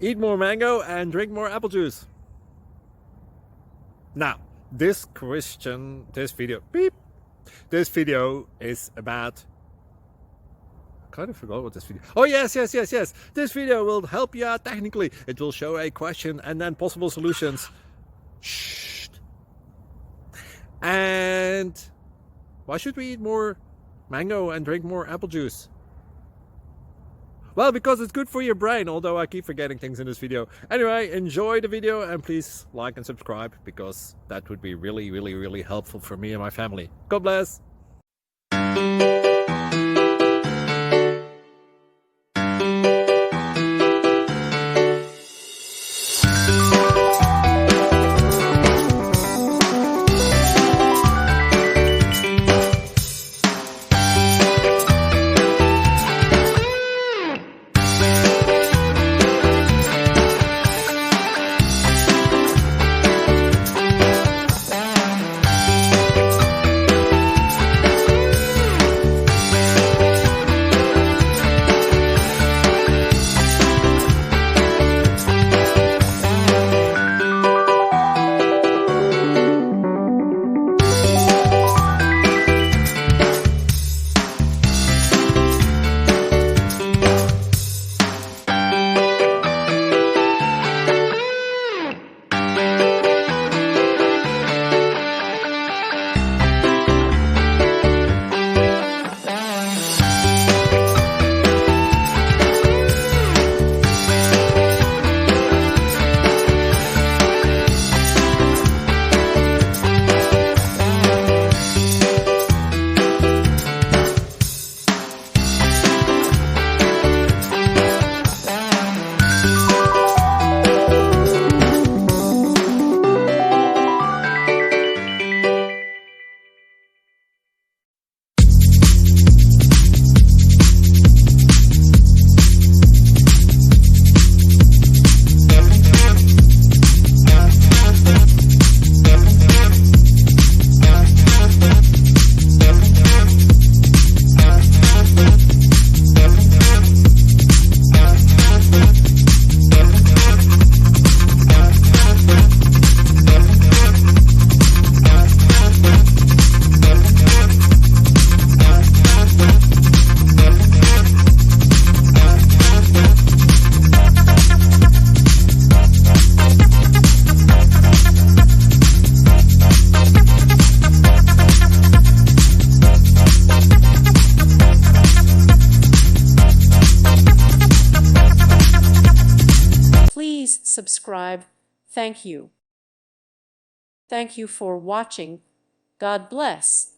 eat more mango and drink more apple juice. Now, this video is about, I kind of forgot what this video. Oh yes. This video will help you out technically. It will show a question and then possible solutions. Shh. And why should we eat more mango and drink more apple juice? Well, because it's good for your brain, although I keep forgetting things in this video. Anyway, enjoy the video and please like and subscribe, because that would be really helpful for me and my family. God bless! Please subscribe. Thank you. Thank you for watching. God bless.